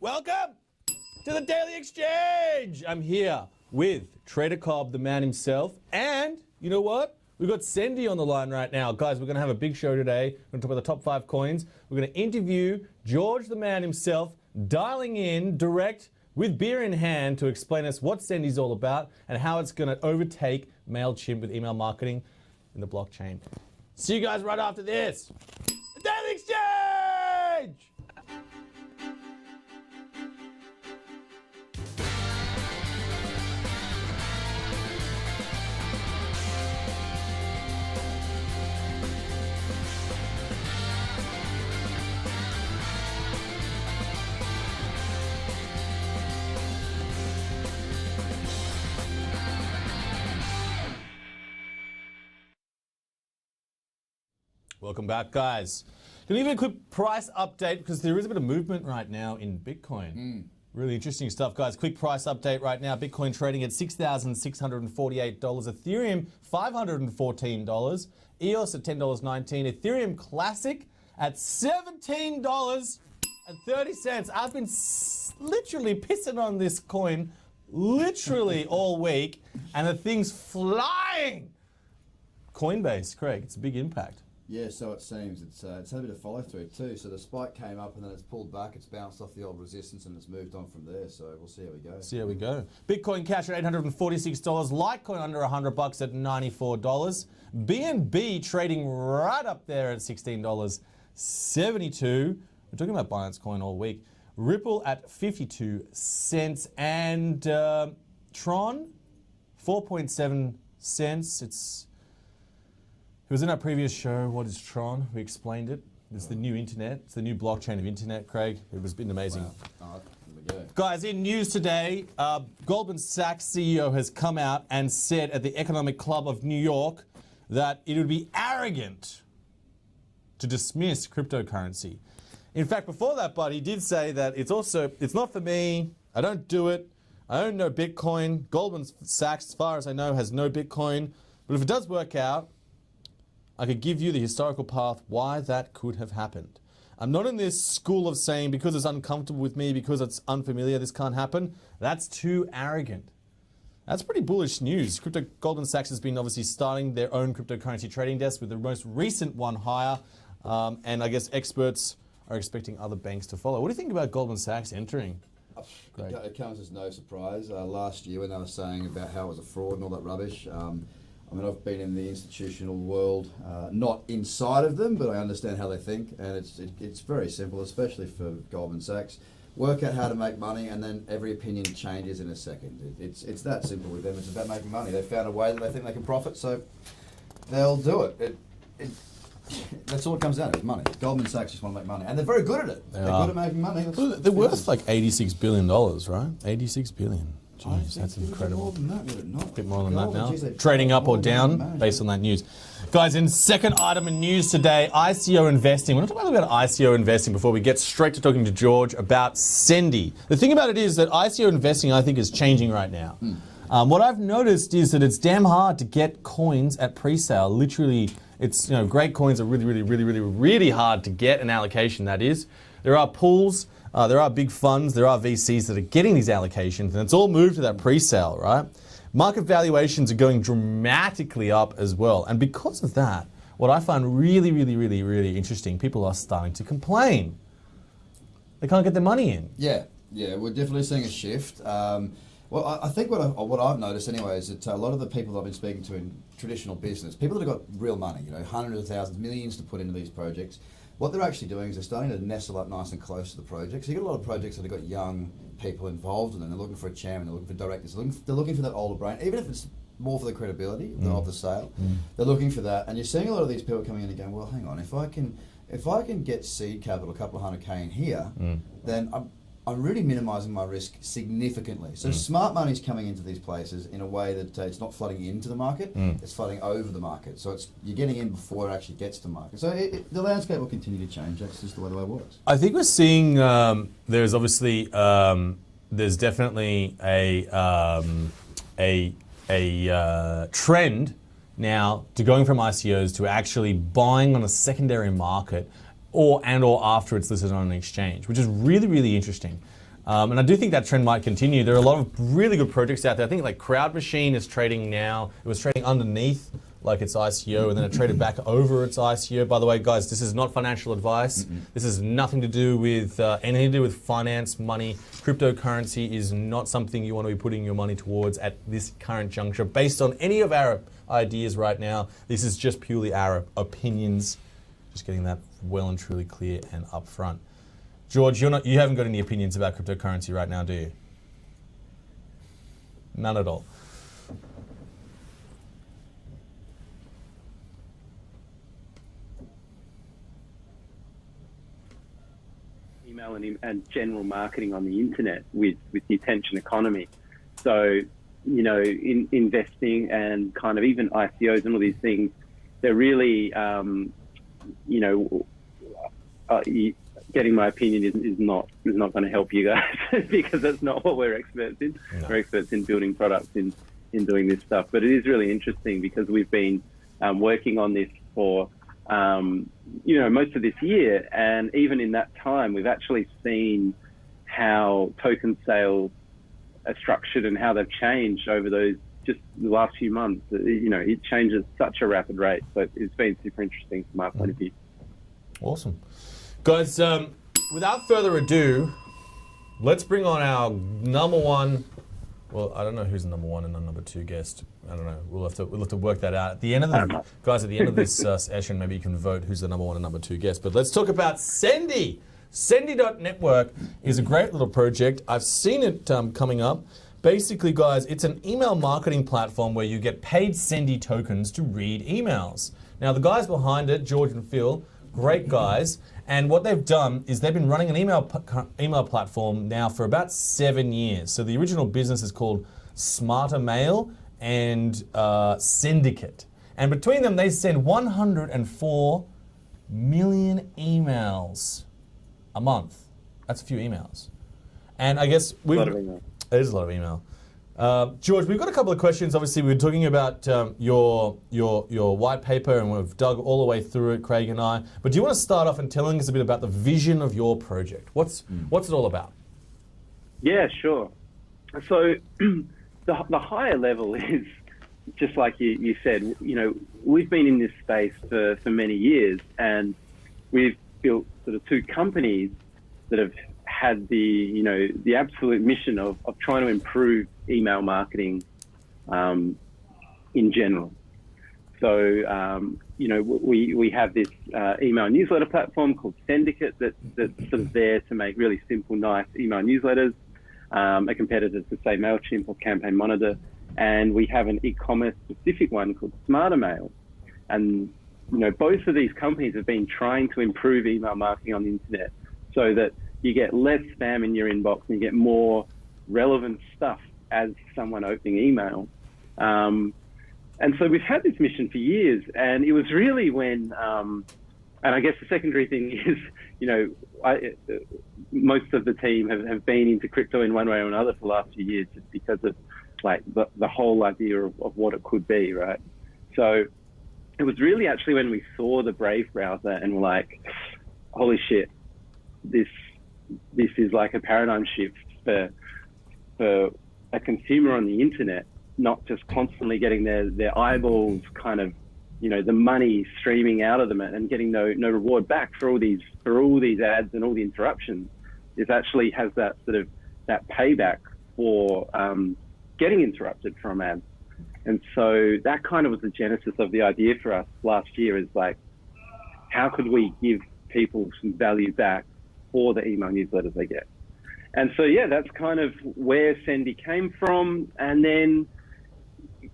Welcome to the Daily Exchange. I'm here with Trader Cobb, the man himself, and you know what? We've got Sendy on the line right now. Guys, we're going to have a big show today. We're going to talk about the top 5 coins. We're going to interview George, the man himself, dialing in direct with beer in hand to explain us what Sendy's all about and how it's going to overtake MailChimp with email marketing in the blockchain. See you guys right after this. The Daily Exchange! Welcome back, guys. Going to give you a quick price update because there is a bit of movement right now in Bitcoin. Really interesting stuff, guys. Quick price update right now. Bitcoin trading at $6,648. Ethereum, $514. EOS at $10.19. Ethereum Classic at $17.30. I've been literally pissing on this coin literally all week, and the thing's flying. Coinbase, Craig, it's a big impact. Yeah, so it seems. It's had a bit of follow through too. So the spike came up and then it's pulled back. It's bounced off the old resistance and it's moved on from there. So we'll see how we go. See how we go. Bitcoin Cash at $846. Litecoin under $100 at $94. BNB trading right up there at $16.72. We're talking about Binance Coin all week. Ripple at 52 cents and Tron 4.7 cents. It was in our previous show, What is Tron? We explained it. It's the new internet. It's the new blockchain of internet, Craig. It has been amazing. Wow. Oh, there we go. Guys, in news today, Goldman Sachs CEO has come out and said at the Economic Club of New York that it would be arrogant to dismiss cryptocurrency. In fact, before that, but he did say that it's not for me. I don't do it. I own no Bitcoin. Goldman Sachs, as far as I know, has no Bitcoin. But if it does work out, I could give you the historical path why that could have happened. I'm not in this school of saying because it's uncomfortable with me, because it's unfamiliar, this can't happen. That's too arrogant. That's pretty bullish news. Goldman Sachs has been obviously starting their own cryptocurrency trading desk with the most recent one hire. And I guess experts are expecting other banks to follow. What do you think about Goldman Sachs entering? It comes as no surprise. Last year when they were saying about how it was a fraud and all that rubbish, I mean, I've been in the institutional world, not inside of them, but I understand how they think, and it's very simple, especially for Goldman Sachs. Work out how to make money, and then every opinion changes in a second. It's that simple with them. It's about making money. They found a way that they think they can profit, so they'll do it. That's all it comes down to, is money. Goldman Sachs just want to make money, and they're very good at it. They're good at making money. They're worth like $86 billion, right? $86 billion. Jeez, that's incredible. A bit more than that now. Trading up or down based on that news. Guys, in second item of news today, ICO investing. We're not talking about ICO investing before we get straight to talking to George about Sendy. The thing about it is that ICO investing, I think, is changing right now. What I've noticed is that it's damn hard to get coins at pre-sale. Literally, it's, great coins are really hard to get an allocation, that is. There are pools. There are big funds, there are VCs that are getting these allocations, and it's all moved to that pre-sale, right? Market valuations are going dramatically up as well. And because of that, what I find really interesting, people are starting to complain. They can't get their money in. Yeah, we're definitely seeing a shift. Well, I think what I've noticed anyway is that a lot of the people I've been speaking to in traditional business, people that have got real money, hundreds of thousands, millions to put into these projects, what they're actually doing is they're starting to nestle up nice and close to the project. So you've got a lot of projects that have got young people involved in them. They're looking for a chairman, they're looking for directors, they're looking for that older brain, even if it's more for the credibility of the sale. They're looking for that, and you're seeing a lot of these people coming in and going, well, hang on, if I can get seed capital, a couple of $100K in here, then I'm really minimising my risk significantly. So smart money's coming into these places in a way that it's not flooding into the market, it's flooding over the market. So you're getting in before it actually gets to market. So the landscape will continue to change. That's just the way it works. I think we're seeing there's obviously there's definitely a trend now to going from ICOs to actually buying on a secondary market or after it's listed on an exchange, which is really interesting. And I do think that trend might continue. There are a lot of really good projects out there. I think like Crowd Machine is trading now. It was trading underneath like its ICO, and then it traded back over its ICO. By the way, guys, this is not financial advice. This has nothing to do with anything to do with finance, money. Cryptocurrency is not something you want to be putting your money towards at this current juncture. Based on any of our ideas right now, this is just purely our opinions. Just getting that well and truly clear and upfront. George, you haven't got any opinions about cryptocurrency right now, do you? None at all. Email and general marketing on the internet with the attention economy. So, investing and kind of even ICOs and all these things, they're really, getting my opinion is not going to help you guys because that's not what we're experts in. No. We're experts in building products, in doing this stuff. But it is really interesting because we've been working on this for most of this year, and even in that time, we've actually seen how token sales are structured and how they've changed over those just the last few months. It changes at such a rapid rate. So it's been super interesting from my point of view. Awesome. Guys, without further ado, let's bring on our number one. Well, I don't know who's the number one and the number two guest. I don't know. We'll have to work that out. At the end of this session, maybe you can vote who's the number one and number two guest. But let's talk about Sendy. Sendy.network is a great little project. I've seen it coming up. Basically, guys, it's an email marketing platform where you get paid Sendy tokens to read emails. Now, the guys behind it, George and Phil, great guys. And what they've done is they've been running an email platform now for about 7 years. So the original business is called Smarter Mail and Syndicate. And between them, they send 104 million emails a month. That's a few emails. And I guess a lot of email. It is a lot of email. George, we've got a couple of questions. Obviously, we were talking about your white paper, and we've dug all the way through it, Craig and I. But do you want to start off and telling us a bit about the vision of your project? What's it all about? Yeah, sure. So the higher level is just like you said. We've been in this space for many years, and we've built sort of two companies that have had the absolute mission of trying to improve email marketing in general. So, we have this email newsletter platform called Syndicate that's sort of there to make really simple, nice email newsletters, a competitor to, say, MailChimp or Campaign Monitor. And we have an e-commerce specific one called Smarter Mail. And, both of these companies have been trying to improve email marketing on the internet so that you get less spam in your inbox and you get more relevant stuff as someone opening email. And so we've had this mission for years, and it was really when, and I guess the secondary thing is, most of the team have been into crypto in one way or another for the last few years just because of like the whole idea of what it could be, right? So it was really actually when we saw the Brave browser and we're like, holy shit, this is like a paradigm shift for a consumer on the internet, not just constantly getting their eyeballs kind of, the money streaming out of them and getting no reward back for all these ads and all the interruptions. It actually has that sort of that payback for getting interrupted from ads. And so that kind of was the genesis of the idea for us last year, is like, how could we give people some value back for the email newsletters they get? And so, yeah, that's kind of where Sendy came from. And then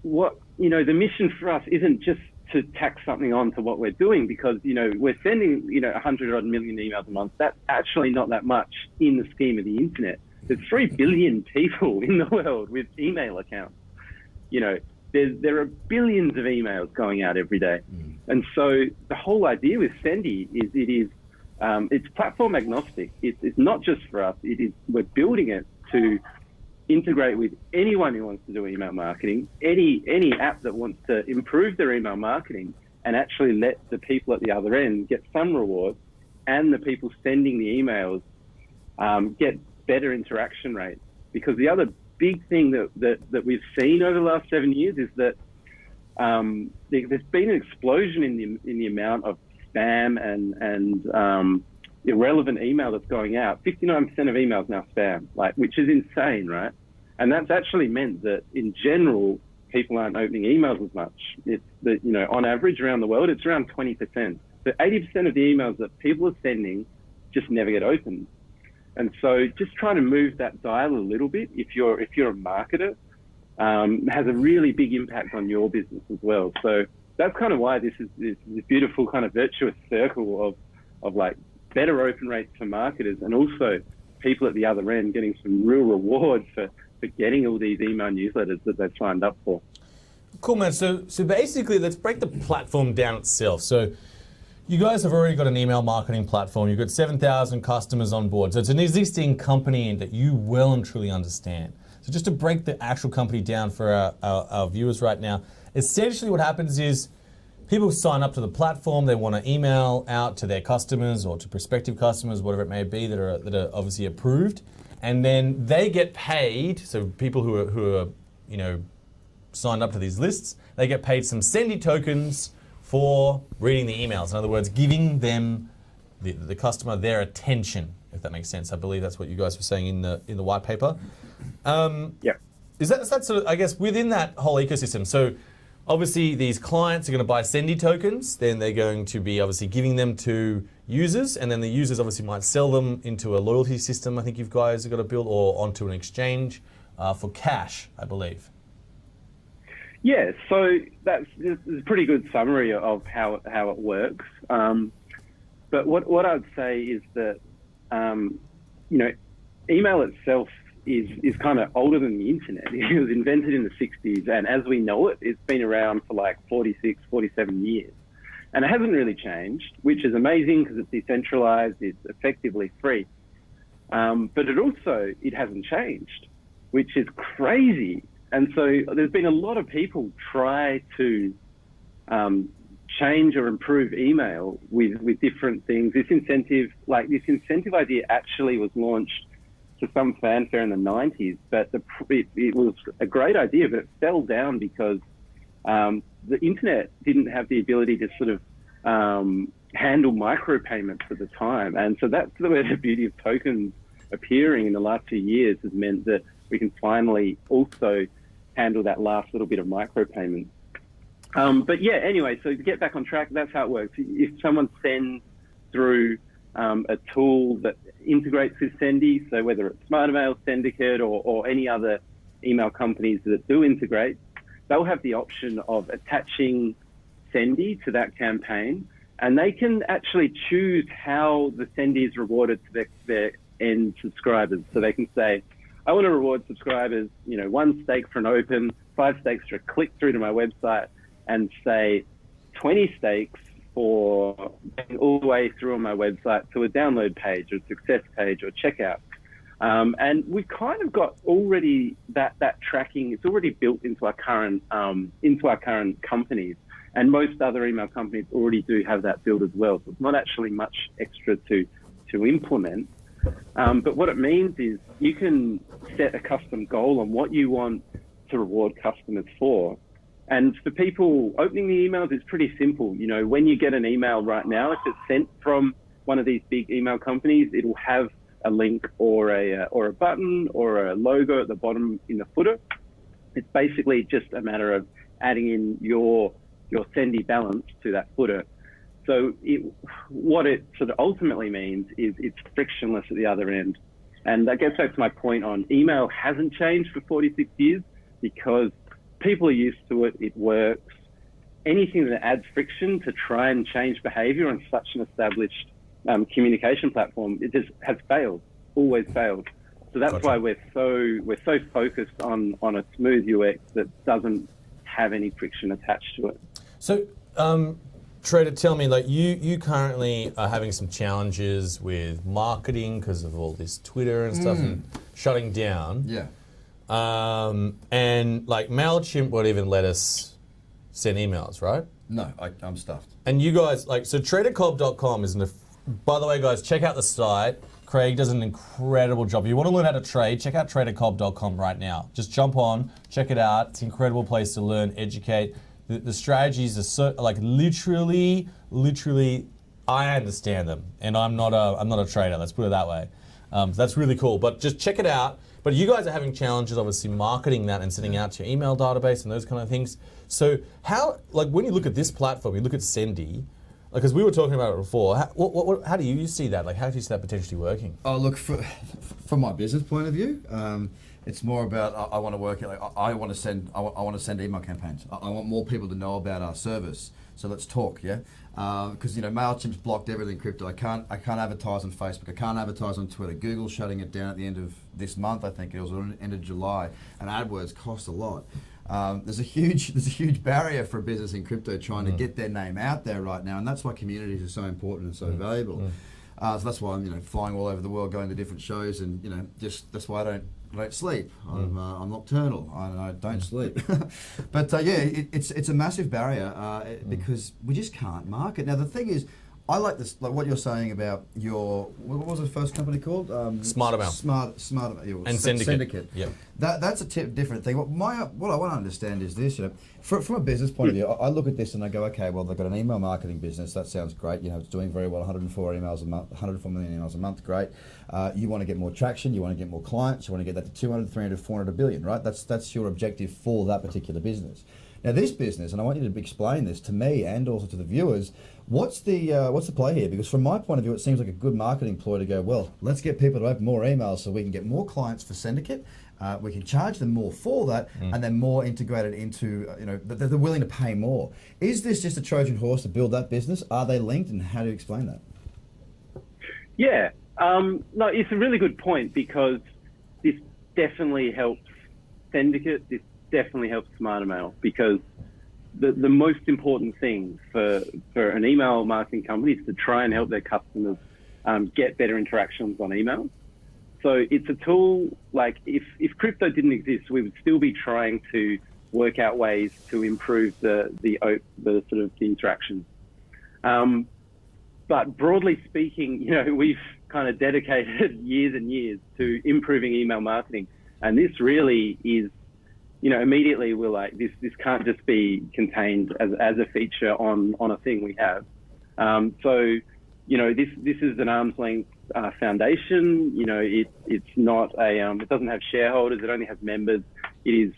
the mission for us isn't just to tack something on to what we're doing, because, we're sending, 100 odd million emails a month. That's actually not that much in the scheme of the internet. There's 3 billion people in the world with email accounts. There are billions of emails going out every day. And so the whole idea with Sendy is it's platform agnostic. It's not just for us. We're building it to integrate with anyone who wants to do email marketing, any app that wants to improve their email marketing and actually let the people at the other end get some reward, and the people sending the emails get better interaction rate. Because the other big thing that we've seen over the last 7 years is that there's been an explosion in the amount of spam and irrelevant email that's going out. 59% of emails now spam, which is insane, right? And that's actually meant that in general, people aren't opening emails as much. It's that, on average around the world, it's around 20%. So 80% of the emails that people are sending just never get opened. And so just trying to move that dial a little bit, if you're a marketer, has a really big impact on your business as well. So that's kind of why this is this beautiful kind of virtuous circle of better open rates for marketers, and also people at the other end getting some real reward for getting all these email newsletters that they've signed up for. Cool, man. So basically, let's break the platform down itself. So you guys have already got an email marketing platform. You've got 7,000 customers on board. So it's an existing company that you well and truly understand. So just to break the actual company down for our viewers right now, essentially what happens is people sign up to the platform. They want to email out to their customers or to prospective customers, whatever it may be, that are obviously approved. And then they get paid. So people who are signed up to these lists, they get paid some Sendy tokens for reading the emails. In other words, giving them the customer their attention, if that makes sense. I believe that's what you guys were saying in the white paper. Yeah. Is that sort of, I guess, within that whole ecosystem? So obviously these clients are going to buy Sendy tokens, then they're going to be obviously giving them to users, and then the users obviously might sell them into a loyalty system, I think you guys have got to build, or onto an exchange for cash, I believe. Yeah, so that's a pretty good summary of how it works. But what I'd say is that email itself is kind of older than the internet. It was invented in the 60s, and as we know it, it's been around for 46, 47 years. And it hasn't really changed, which is amazing because it's decentralized, it's effectively free. But it hasn't changed, which is crazy. And so there's been a lot of people try to change or improve email with different things. This incentive idea actually was launched to some fanfare in the 90s, but it was a great idea, but it fell down because the internet didn't have the ability to sort of handle micropayments at the time. And so that's where the beauty of tokens appearing in the last few years has meant that we can finally also handle that last little bit of micropayment. But yeah, anyway, so to get back on track, that's how it works. If someone sends through a tool that integrates with Sendy, so whether it's SmartMail, Syndicate, or any other email companies that do integrate, they'll have the option of attaching Sendy to that campaign, and they can actually choose how the Sendy is rewarded to their end subscribers. So they can say, I want to reward subscribers, 1 stake for an open, 5 stakes for a click through to my website, and say 20 stakes for going all the way through on my website to a download page or success page or checkout. And we kind of got already that tracking. It's already built into our current companies, and most other email companies already do have that built as well. So it's not actually much extra to implement. But what it means is you can set a custom goal on what you want to reward customers for. And for people opening the emails, it's pretty simple. When you get an email right now, if it's sent from one of these big email companies, it'll have a link or a button or a logo at the bottom in the footer. It's basically just a matter of adding in your Sendy balance to that footer. So what it sort of ultimately means is it's frictionless at the other end. And that gets back to my point on email hasn't changed for 46 years because people are used to it. It works. Anything that adds friction to try and change behavior on such an established communication platform, it just has failed, always failed. So that's Gotcha. why we're so focused on a smooth UX that doesn't have any friction attached to it. So, Trader, tell me, you currently are having some challenges with marketing because of all this Twitter and stuff and shutting down. Yeah. And MailChimp won't even let us send emails, right? No, I'm stuffed. And you guys, so tradercobb.com is by the way, guys, check out the site. Craig does an incredible job. If you want to learn how to trade, check out tradercobb.com right now. Just jump on, check it out. It's an incredible place to learn, educate. The strategies are so, like, literally, I understand them, and I'm not a trader. Let's put it that way. So that's really cool. But just check it out. But you guys are having challenges, obviously, marketing that and sending out to your email database and those kind of things. So how, like, when you look at this platform, you look at Sendy, because we were talking about it before. How do you see that? Like, how do you see that potentially working? Oh, look, from my business point of view, it's more about I want to work. Like, I want to send email campaigns. I want more people to know about our service. So let's talk, yeah. Because MailChimp's blocked everything crypto. I can't advertise on Facebook. I can't advertise on Twitter. Google's shutting it down at the end of this month. I think it was the end of July. And AdWords costs a lot. There's a huge barrier for a business in crypto trying to get their name out there right now, and that's why communities are so important and so valuable. So that's why I'm flying all over the world, going to different shows, and just that's why I don't sleep. I'm nocturnal. I don't sleep. But it's a massive barrier because we just can't market. Now the thing is, I like this, like what you're saying about your, what was the first company called? SmartAmount. SmartAmount. And Syndicate. Yeah. That's a different thing. What I want to understand is this, from a business point of view, I look at this and I go, okay, well, they've got an email marketing business. That sounds great. It's doing very well. 104 emails a month, 104 million emails a month. Great. You want to get more traction. You want to get more clients. You want to get that to 200, 300, 400 billion, right? That's your objective for that particular business. Now this business, and I want you to explain this to me and also to the viewers, what's the play here? Because from my point of view, it seems like a good marketing ploy to go, well, let's get people to open more emails so we can get more clients for Syndicate. We can charge them more for that, and then more integrated into, they're willing to pay more. Is this just a Trojan horse to build that business? Are they linked, and how do you explain that? Yeah, no, it's a really good point, because this definitely helps Syndicate. This definitely helps SmartAmount, because the most important thing for an email marketing company is to try and help their customers get better interactions on email. So it's a tool, like if crypto didn't exist, we would still be trying to work out ways to improve the sort of the interactions. But broadly speaking, we've kind of dedicated years and years to improving email marketing, and this really is, immediately we're like, this can't just be contained as a feature on a thing we have. So this is an arm's length foundation. It's not a it doesn't have shareholders. It only has members. It is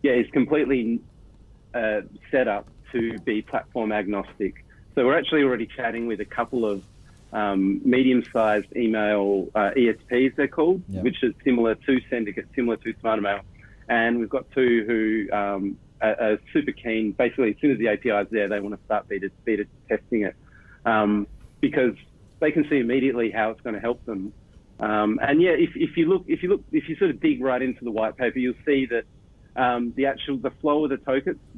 it's completely set up to be platform agnostic. So we're actually already chatting with a couple of medium-sized email ESPs, they're called, which is similar to Syndicate, similar to SmartAmount. And we've got two who are super keen. Basically, as soon as the API is there, they want to start beta testing it, because they can see immediately how it's going to help them. If you sort of dig right into the white paper, you'll see that the flow of the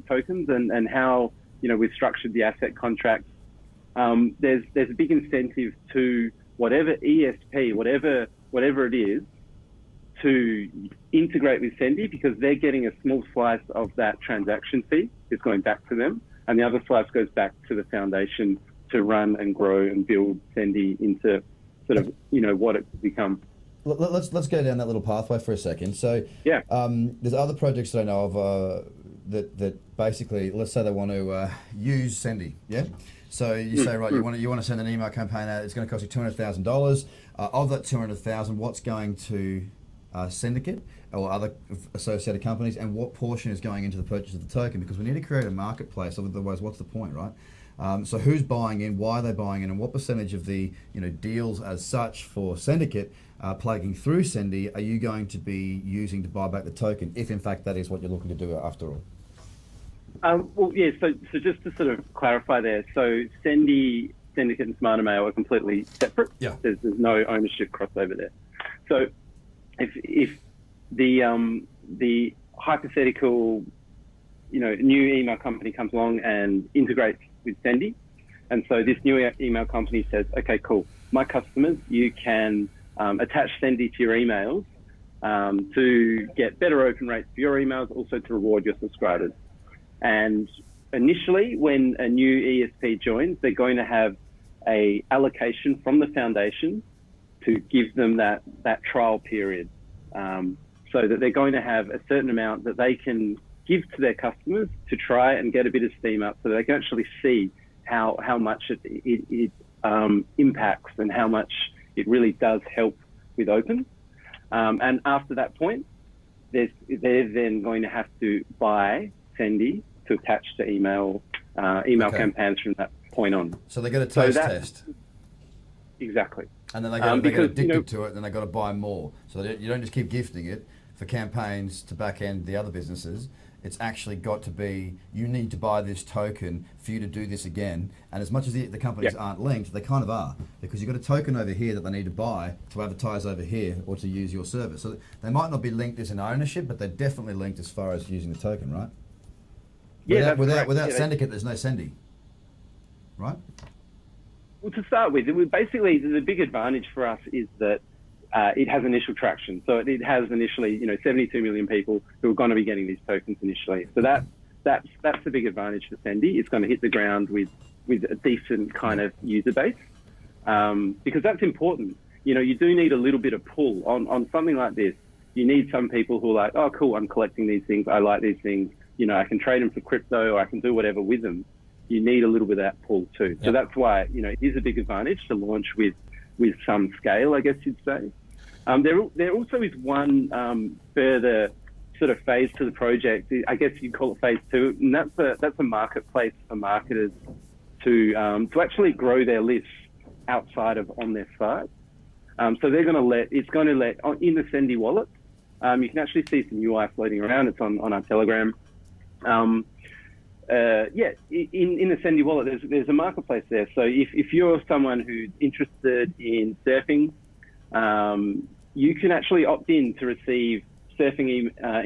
tokens and how we've structured the asset contracts. There's a big incentive to whatever ESP, whatever it is, to integrate with Sendy, because they're getting a small slice of that transaction fee is going back to them, and the other slice goes back to the foundation to run and grow and build Sendy into sort of what it could become. Let's go down that little pathway for a second. So there's other projects that I know of that basically, let's say they want to use Sendy, yeah. So you say, right, you want to send an email campaign out. It's going to cost you $200,000. Of that $200,000, what's going to Syndicate or other associated companies, and what portion is going into the purchase of the token? Because we need to create a marketplace. Otherwise, what's the point, right? So who's buying in? Why are they buying in? And what percentage of the deals as such for Syndicate plugging through Sendy are you going to be using to buy back the token, if in fact that is what you're looking to do after all? So just to sort of clarify there, so Syndicate and SmartAmount are completely separate. Yeah. There's no ownership crossover there. So if the hypothetical new email company comes along and integrates with Sendy, and so this new email company says, okay, cool, my customers, you can attach Sendy to your emails to get better open rates for your emails, also to reward your subscribers. And initially, when a new ESP joins, they're going to have a allocation from the foundation to give them that trial period, so that they're going to have a certain amount that they can give to their customers to try and get a bit of steam up, so they can actually see how much it impacts and how much it really does help with open. And after that point, they're then going to have to buy Sendy to attach to email campaigns from that point on. So they get a taste test. Exactly. And then they get addicted to it, and then they've got to buy more. So you don't just keep gifting it for campaigns to back end the other businesses. It's actually got to be, you need to buy this token for you to do this again. And as much as the companies aren't linked, they kind of are, because you've got a token over here that they need to buy to advertise over here or to use your service. So they might not be linked as an ownership, but they're definitely linked as far as using the token, right? Yeah, without Syndicate, there's no Sendy, right? Well, to start with, basically the big advantage for us is that it has initial traction. So it has initially, 72 million people who are going to be getting these tokens initially. So that's the big advantage for Sendy. It's going to hit the ground with a decent kind of user base, because that's important. You do need a little bit of pull on something like this. You need some people who are like, oh, cool, I'm collecting these things. I like these things. I can trade them for crypto, or I can do whatever with them. You need a little bit of that pull too. Yep. So that's why, it is a big advantage to launch with some scale, I guess you'd say. There also is one further sort of phase to the project. I guess you'd call it phase 2, and that's a marketplace for marketers to actually grow their lists outside of on their site. So they're going to let in the Sendy wallet. You can actually see some UI floating around. It's on our Telegram. In the Sendy wallet, there's a marketplace there. So if you're someone who's interested in surfing, you can actually opt in to receive surfing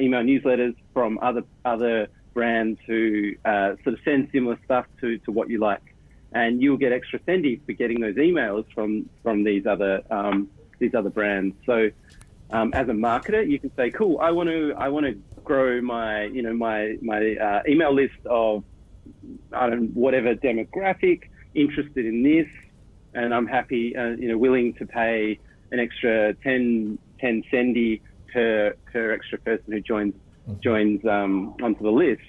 email newsletters from other brands who sort of send similar stuff to what you like, and you'll get extra Sendy for getting those emails from these other brands. So as a marketer, you can say, cool, I want to grow my my email list of whatever demographic interested in this, and I'm happy willing to pay an extra 10 Sendy per extra person who joins onto the list.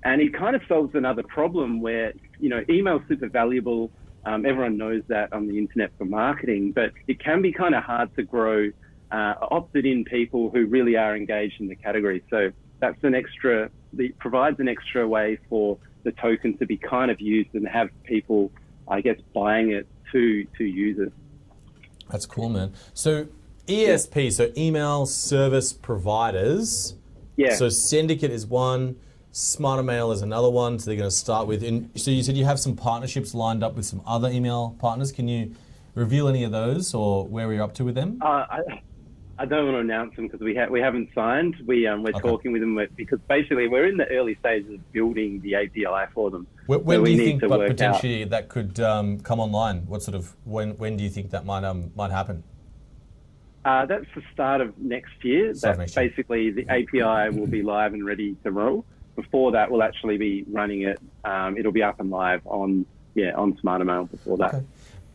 And it kind of solves another problem where email is super valuable. Everyone knows that on the internet for marketing, but it can be kind of hard to grow opted in people who really are engaged in the category. So that's it provides an extra way for the token to be kind of used and have people, I guess, buying it to use it. That's cool, man. So ESP, so email service providers. Yeah. So Syndicate is one, Smarter Mail is another one. So they're going to start with. So you said you have some partnerships lined up with some other email partners. Can you reveal any of those or where we're up to with them? I don't want to announce them because we haven't signed. We're okay. Talking with them because basically we're in the early stages of building the API for them. When do you think potentially that could come online? What sort of when do you think that might happen? That's the start of next year. Basically the API will be live and ready to roll. Before that, we'll actually be running it. It'll be up and live on Smarter Mail before that. Okay.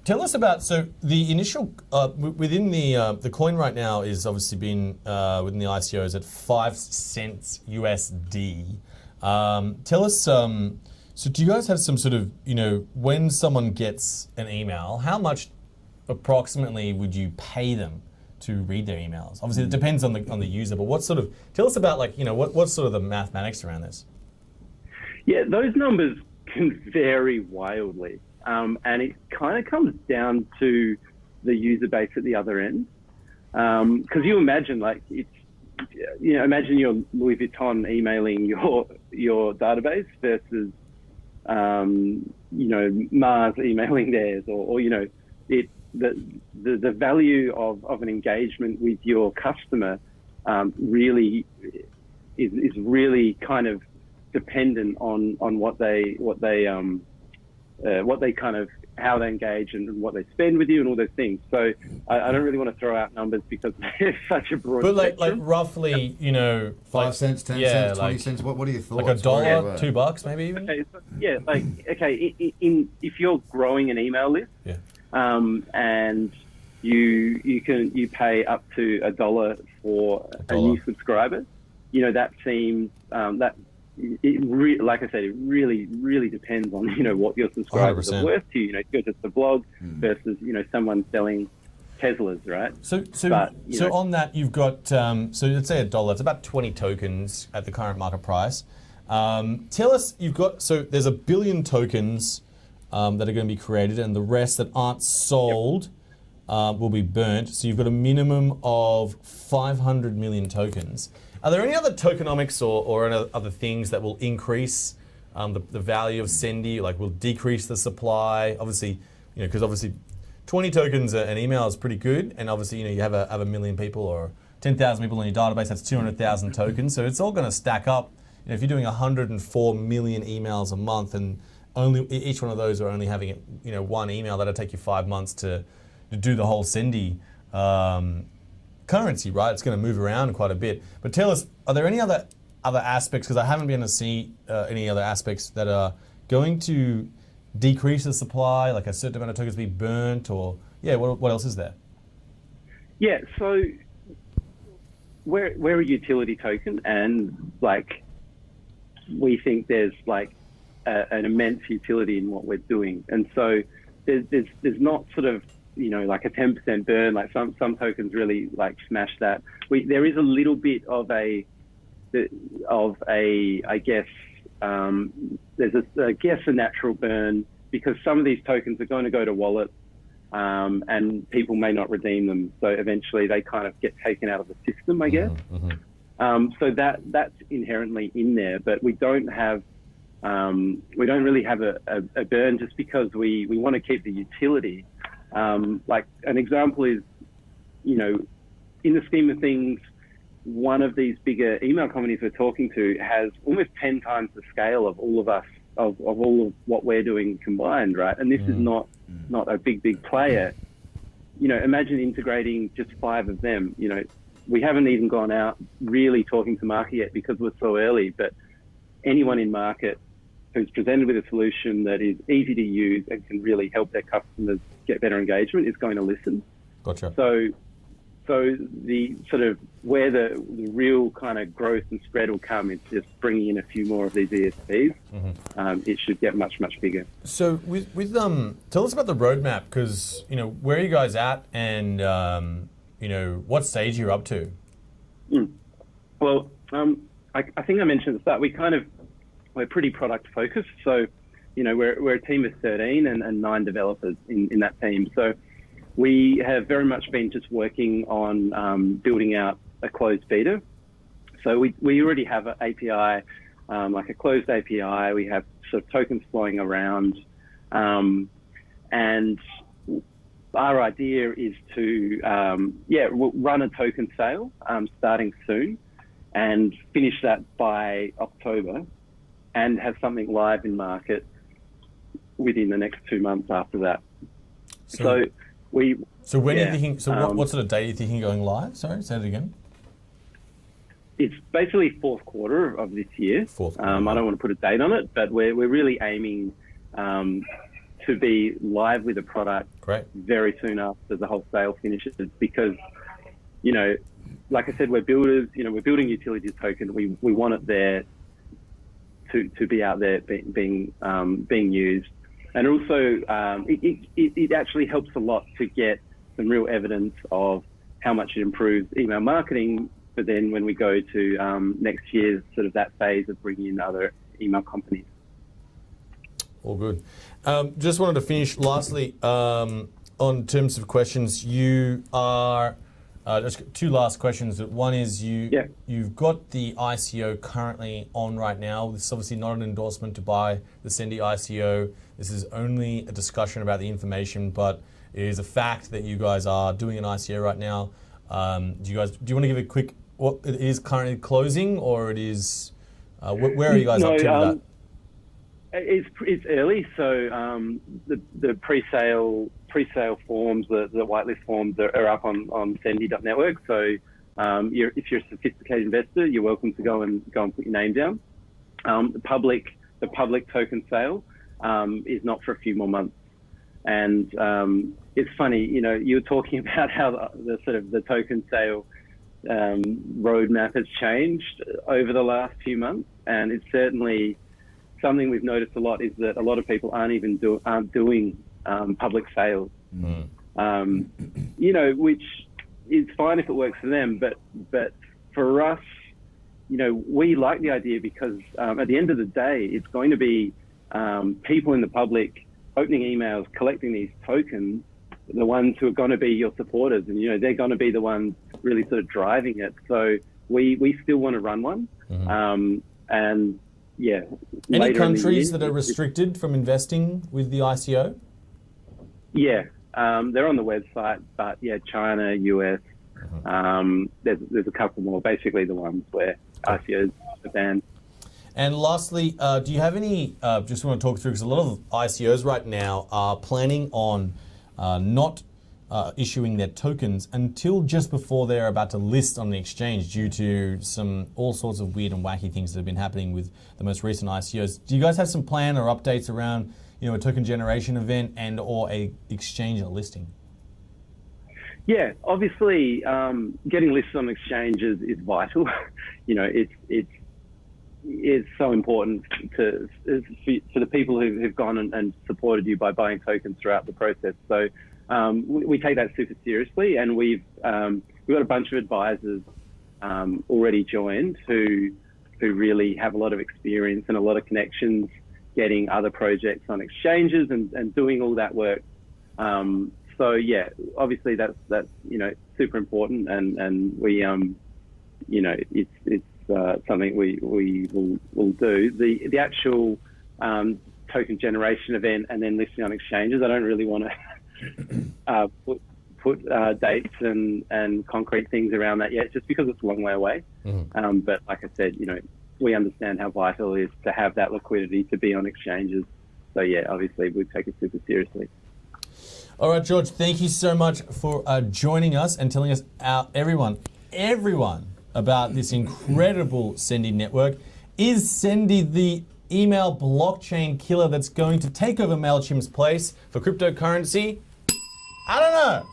Tell us about, so the initial, within the coin right now is obviously been, within the ICO is at 5 cents USD. Tell us, so do you guys have some sort of, when someone gets an email, how much approximately would you pay them to read their emails? Obviously it depends on the user, but tell us about what's sort of the mathematics around this? Yeah, those numbers can vary wildly. And it kind of comes down to the user base at the other end. Because you imagine, imagine you're Louis Vuitton emailing your database versus, Mars emailing theirs, or the value of an engagement with your customer really is really kind of dependent on what they kind of, how they engage and what they spend with you and all those things. So I don't really want to throw out numbers because it's such a broad spectrum. But like roughly, 5 cents, 10 cents, 20 cents, what are your thoughts? Like $1, $2 maybe even? Okay, if you're growing an email list, and you pay up to $1 for a new subscriber. That seems like I said, it really depends on what your subscribers 100%. are worth to you. If you're just a blog versus someone selling Teslas, right? So on that, you've got so let's say $1. It's about 20 tokens at the current market price. Tell us, there's 1 billion tokens that are going to be created, and the rest that aren't sold will be burnt. So you've got a minimum of 500 million tokens. Are there any other tokenomics or other things that will increase the value of Sendy, like will decrease the supply? Obviously, because obviously 20 tokens an email is pretty good, and obviously you have a million people or 10,000 people in your database, that's 200,000 tokens. So it's all going to stack up. If you're doing 104 million emails a month, and only each one of those are only having one email, that'll take you 5 months to do the whole Sendy currency, right? It's going to move around quite a bit. But tell us, are there any other aspects? Because I haven't been able to see any other aspects that are going to decrease the supply, like a certain amount of tokens be burnt, or what else is there? Yeah, so we're a utility token, and we think there's an immense utility in what we're doing, and so there's not sort of like a 10% burn, like some tokens really smash that. There is a little bit of a I guess there's a natural burn, because some of these tokens are going to go to wallets, and people may not redeem them, so eventually they kind of get taken out of the system, I guess. So that's inherently in there, but we don't really have a burn, just because we want to keep the utility. Like an example is, in the scheme of things, one of these bigger email companies we're talking to has almost 10 times the scale of all of us, of all of what we're doing combined, right? And this is not a big player. Imagine integrating just 5 of them. We haven't even gone out really talking to market yet because we're so early, but anyone in market who's presented with a solution that is easy to use and can really help their customers get better engagement is going to listen. Gotcha. So the sort of where the real kind of growth and spread will come is just bringing in a few more of these ESPs. It should get much bigger. So with tell us about the roadmap, because where are you guys at, and what stage you're up to? Well, I think I mentioned at the start, we're pretty product focused. So, we're a team of 13 and 9 developers in that team. So we have very much been just working on building out a closed beta. So we already have an API, like a closed API. We have sort of tokens flowing around. And our idea is to, run a token sale starting soon and finish that by October, and have something live in market within the next 2 months after that. So when are you thinking? So what sort of date are you thinking going live? Sorry, say it again. It's basically fourth quarter of this year. Fourth I don't want to put a date on it, but we're really aiming to be live with a product very soon after the whole sale finishes, because like I said, we're builders. We're building utility token. We want it there to be out there being used, and also it actually helps a lot to get some real evidence of how much it improves email marketing. But then when we go to next year, sort of that phase of bringing in other email companies. All good. Just wanted to finish lastly on terms of questions. You are just 2 last questions. One is you've got the ICO currently on right now. This is obviously not an endorsement to buy the Sendy ICO. This is only a discussion about the information, but it is a fact that you guys are doing an ICO right now. Do you want to give a quick, what it is currently closing, or it is, where are you guys up to with that? It's early, so the pre-sale forms, the whitelist forms are up on Sendy.network. So if you're a sophisticated investor, you're welcome to go and put your name down. The public token sale is not for a few more months, and it's funny, you know, you were talking about how the sort of the token sale roadmap has changed over the last few months, and it's certainly something we've noticed a lot is that a lot of people aren't doing public sales. You know, which is fine if it works for them, but for us, you know, we like the idea because at the end of the day, it's going to be people in the public opening emails, collecting these tokens, the ones who are going to be your supporters, and you know they're going to be the ones really sort of driving it. So we still want to run one, and yeah. Any countries that are restricted from investing with the ICO? Yeah, they're on the website, but yeah, China, US. There's a couple more. Basically, the ones where ICOs are banned. And lastly, do you have any, just want to talk through, because a lot of ICOs right now are planning on not issuing their tokens until just before they're about to list on the exchange due to all sorts of weird and wacky things that have been happening with the most recent ICOs. Do you guys have some plan or updates around, you know, a token generation event and or a exchange or listing? Yeah, obviously, getting listed on exchanges is vital. You know, it's so important for the people who've gone and supported you by buying tokens throughout the process. So we take that super seriously, and we've got a bunch of advisors already joined who really have a lot of experience and a lot of connections getting other projects on exchanges and doing all that work. So yeah, obviously that's you know super important, and we you know it's something we will do. The actual token generation event and then listing on exchanges, I don't really want to put dates and concrete things around that yet, just because it's a long way away. But like I said, you know, we understand how vital it is to have that liquidity to be on exchanges. So yeah, obviously we take it super seriously. All right, George, thank you so much for joining us and telling us everyone about this incredible Sendy network. Is Sendy the email blockchain killer that's going to take over MailChimp's place for cryptocurrency? I don't know.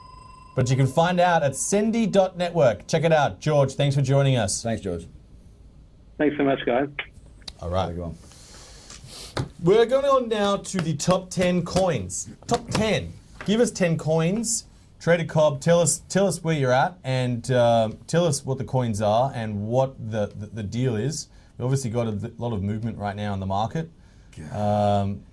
But you can find out at Sendy.network. Check it out. George, thanks for joining us. Thanks, George. Thanks so much, guys. All right. We're going on now to the top 10 coins. Top 10. Give us 10 coins. Trader Cobb, tell us where you're at, and tell us what the coins are and what the deal is. We obviously got a lot of movement right now in the market. Yep. I'm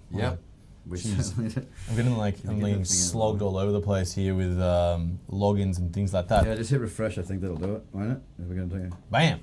getting slogged all over the place here with logins and things like that. Yeah, just hit refresh. I think that'll do it, won't it? If we're going to do it. Bam.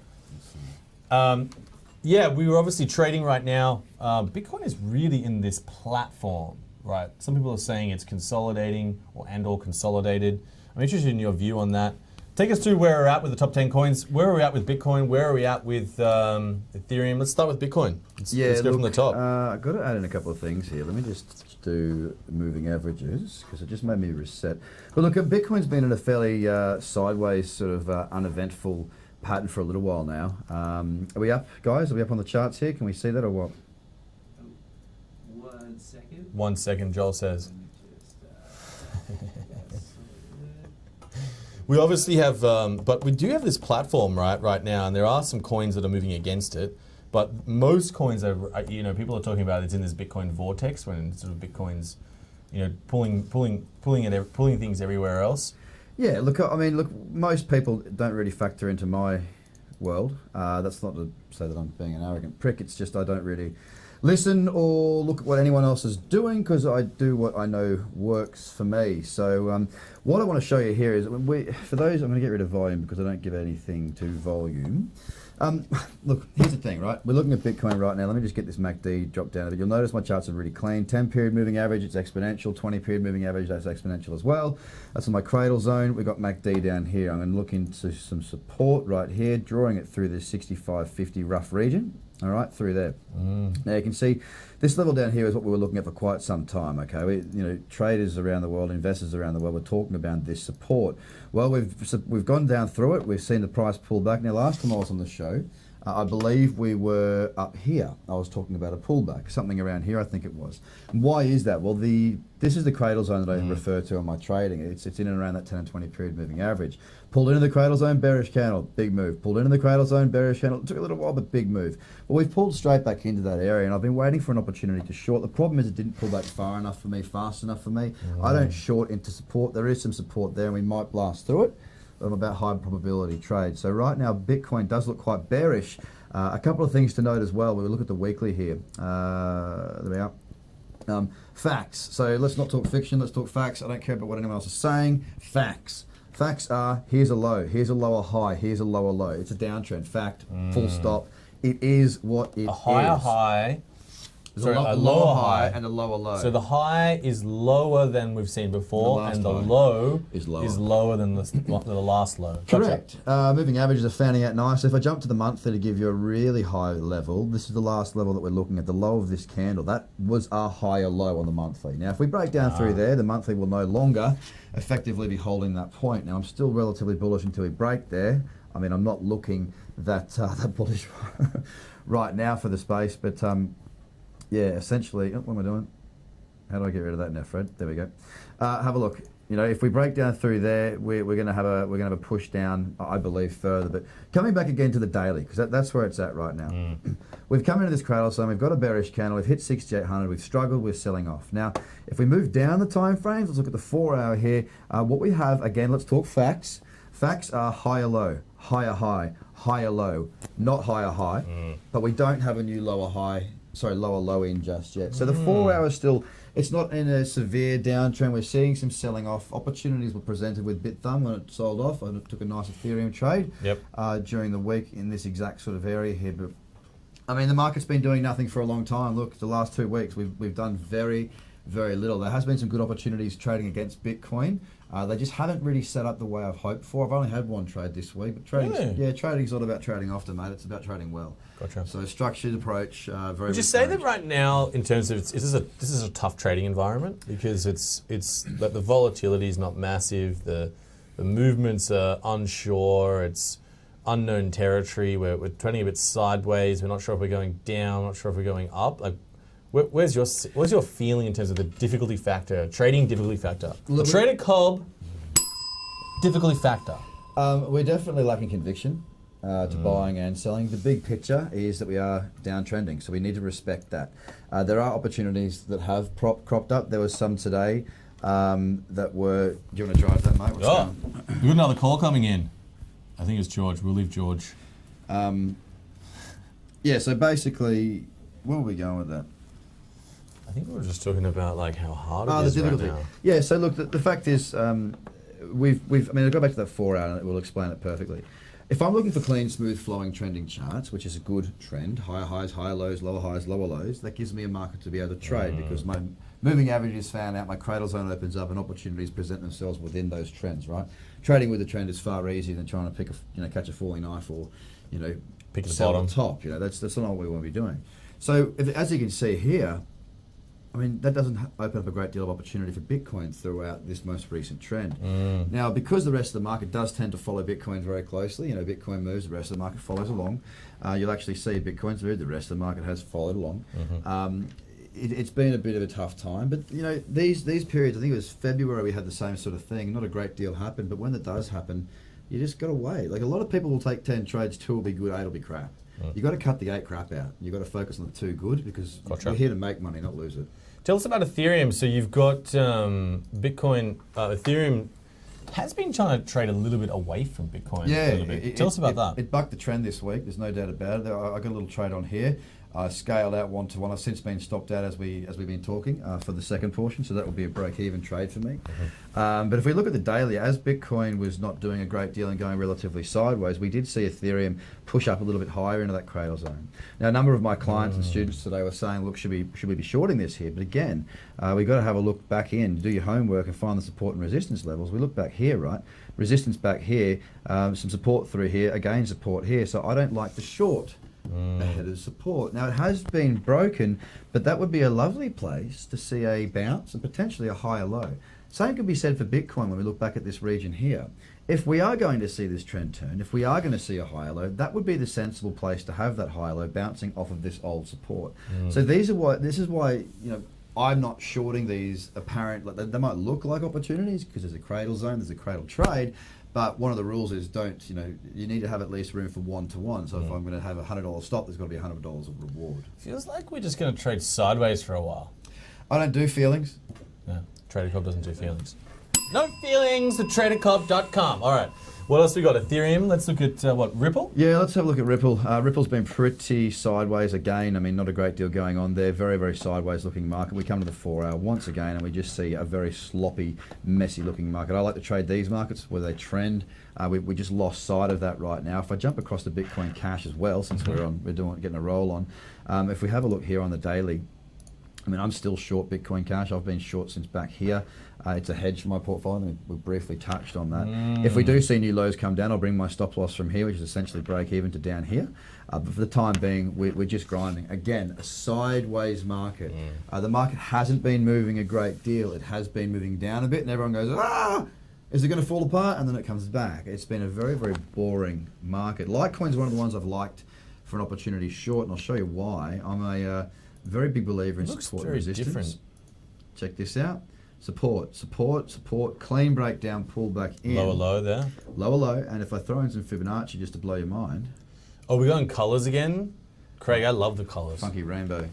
Yeah, we were obviously trading right now. Bitcoin is really in this platform. Right. Some people are saying it's consolidating or consolidated. I'm interested in your view on that. Take us through where we're at with the top 10 coins. Where are we at with Bitcoin? Where are we at with Ethereum? Let's start with Bitcoin. Let's go from the top. I've got to add in a couple of things here. Let me just do moving averages because it just made me reset. But look, Bitcoin's been in a fairly sideways sort of uneventful pattern for a little while now. Are we up, guys? Are we up on the charts here? Can we see that or what? 1 second, Joel says. We obviously have, but we do have this platform right now, and there are some coins that are moving against it. But most coins are, you know, people are talking about it's in this Bitcoin vortex when sort of Bitcoin's, you know, pulling things everywhere else. Yeah, look, I mean, look, most people don't really factor into my world. That's not to say that I'm being an arrogant prick. It's just I don't really listen or look at what anyone else is doing because I do what I know works for me. So what I want to show you here is, for those, I'm going to get rid of volume because I don't give anything to volume. Look, here's the thing, right? We're looking at Bitcoin right now. Let me just get this MACD drop down a bit. You'll notice my charts are really clean. 10 period moving average, it's exponential. 20 period moving average, that's exponential as well. That's on my cradle zone. We've got MACD down here. I'm going to look into some support right here, drawing it through this 65.50 rough region. All right, through there. Now you can see this level down here is what we were looking at for quite some time. Okay, traders around the world, investors around the world, were talking about this support. Well, we've gone down through it. We've seen the price pull back. Now, last time I was on the show, I believe we were up here. I was talking about a pullback, something around here I think it was. Why is that? Well, this is the cradle zone that I refer to in my trading. It's in and around that 10 and 20 period moving average. Pulled into the cradle zone, bearish candle, big move. Pulled into the cradle zone, bearish candle. It took a little while, but big move. Well, we've pulled straight back into that area, and I've been waiting for an opportunity to short. The problem is it didn't pull back far enough for me, fast enough for me. I don't short into support. There is some support there, and we might blast through it. But I'm about high probability trade. So right now, Bitcoin does look quite bearish. A couple of things to note as well. When we look at the weekly here. There we are. Facts. So let's not talk fiction. Let's talk facts. I don't care about what anyone else is saying. Facts. Facts are, here's a low, here's a lower high, here's a lower low. It's a downtrend. Fact, full stop. It is what it is. A higher high. There's a lower high and a lower low. So the high is lower than we've seen before, and the low is lower than the last low. Correct. Moving averages are fanning out nice. If I jump to the monthly to give you a really high level, this is the last level that we're looking at, the low of this candle. That was our higher low on the monthly. Now, if we break down through there, the monthly will no longer effectively be holding that point. Now, I'm still relatively bullish until we break there. I mean, I'm not looking that bullish right now for the space, but yeah, essentially, what am I doing? How do I get rid of that now, Fred? There we go. Have a look. You know, if we break down through there, we're going to have a push down, I believe, further. But coming back again to the daily, because that's where it's at right now. We've come into this cradle zone. We've got a bearish candle. We've hit 6,800. We've struggled with selling off. Now, if we move down the time frames, let's look at the 4 hour here. What we have again, let's talk facts. Facts are higher low, higher high, higher low, not higher high. But we don't have a new lower high. Sorry, lower low in just yet. So the 4 hours still, it's not in a severe downtrend. We're seeing some selling off. Opportunities were presented with BitThumb when it sold off. I took a nice Ethereum trade during the week in this exact sort of area here. But I mean, the market's been doing nothing for a long time. Look, the last 2 weeks we've done very, very little. There has been some good opportunities trading against Bitcoin. They just haven't really set up the way I've hoped for. I've only had one trade this week, but trading's not about trading often, mate. It's about trading well. Gotcha. So structured approach, very. Would you say that right now, in terms of this is a tough trading environment because it's that the volatility is not massive, the movements are unsure, it's unknown territory. We're trading a bit sideways. We're not sure if we're going down, not sure if we're going up. Like, where's your feeling in terms of the difficulty factor, trading difficulty factor? The traded cob difficulty factor. We're definitely lacking conviction to buying and selling. The big picture is that we are downtrending, so we need to respect that. There are opportunities that have cropped up. There was some today that were. Do you want to drive that, mate? We've got another call coming in. I think it's George. We'll leave George. Yeah. So basically, where are we going with that? I think we were just talking about like how hard it is right now. Yeah. So look, the fact is, we've. I mean, I'll go back to that 4 hour, and it will explain it perfectly. If I'm looking for clean, smooth, flowing trending charts, which is a good trend, higher highs, higher lows, lower lows, that gives me a market to be able to trade because my moving average is found out, my cradle zone opens up, and opportunities present themselves within those trends. Right, trading with a trend is far easier than trying to catch a falling knife or pick the sell bottom. the top. That's not what we want to be doing. So as you can see here. I mean, that doesn't open up a great deal of opportunity for Bitcoin throughout this most recent trend. Now, because the rest of the market does tend to follow Bitcoin very closely, Bitcoin moves, the rest of the market follows along. You'll actually see Bitcoin's moved, the rest of the market has followed along. It's been a bit of a tough time, but these periods, I think it was February, we had the same sort of thing. Not a great deal happened, but when that does happen, you just got to wait. Like a lot of people will take 10 trades, 2 will be good, 8 will be crap. You got to cut the 8 crap out. You got to focus on the 2 good because we're here to make money, not lose it. Tell us about Ethereum. So you've got Bitcoin. Ethereum has been trying to trade a little bit away from Bitcoin. Yeah, a little bit. Tell us about that. It bucked the trend this week. There's no doubt about it. I got a little trade on here. I scaled out 1 to 1. I've since been stopped out as we've been talking for the second portion, so that will be a break-even trade for me. But if we look at the daily, as Bitcoin was not doing a great deal and going relatively sideways, we did see Ethereum push up a little bit higher into that cradle zone. Now, a number of my clients and students today were saying, look, should we be shorting this here? But again, we've got to have a look back in, do your homework and find the support and resistance levels. We look back here, right? Resistance back here, some support through here, again support here. So I don't like the short ahead of support. Now it has been broken, but that would be a lovely place to see a bounce and potentially a higher low. Same could be said for Bitcoin when we look back at this region here. if we are going to see this trend turn, if we are going to see a higher low, that would be the sensible place to have that higher low bouncing off of this old support. So this is why I'm not shorting these apparent, like they might look like opportunities because there's a cradle zone, there's a cradle trade, but one of the rules is you need to have at least room for 1-to-1. So if I'm going to have a $100 stop, there's got to be $100 of reward. Feels like we're just going to trade sideways for a while. I don't do feelings. Yeah, Trader Cobb doesn't do feelings. No feelings, the tradercobb.com. All right, what else we got? Ethereum. Let's look at Ripple? Yeah, let's have a look at Ripple. Ripple's been pretty sideways again. I mean, not a great deal going on there. Very, very sideways looking market. We come to the 4-hour once again and we just see a very sloppy, messy looking market. I like to trade these markets where they trend. We just lost sight of that right now. If I jump across to Bitcoin Cash as well, since we're getting a roll on, if we have a look here on the daily, I mean, I'm still short Bitcoin Cash. I've been short since back here. It's a hedge for my portfolio, and we briefly touched on that. If we do see new lows come down, I'll bring my stop loss from here, which is essentially break even to down here. But for the time being, we're just grinding. Again, a sideways market. The market hasn't been moving a great deal. It has been moving down a bit, and everyone goes, is it going to fall apart? And then it comes back. It's been a very, very boring market. Litecoin's one of the ones I've liked for an opportunity short, and I'll show you why. I'm a very big believer in support and resistance. Different. Check this out. Support, support, support, clean breakdown, pull back in. Lower low there. Lower low, and if I throw in some Fibonacci just to blow your mind. Oh, we're going colours again? Craig, I love the colours. Funky rainbow.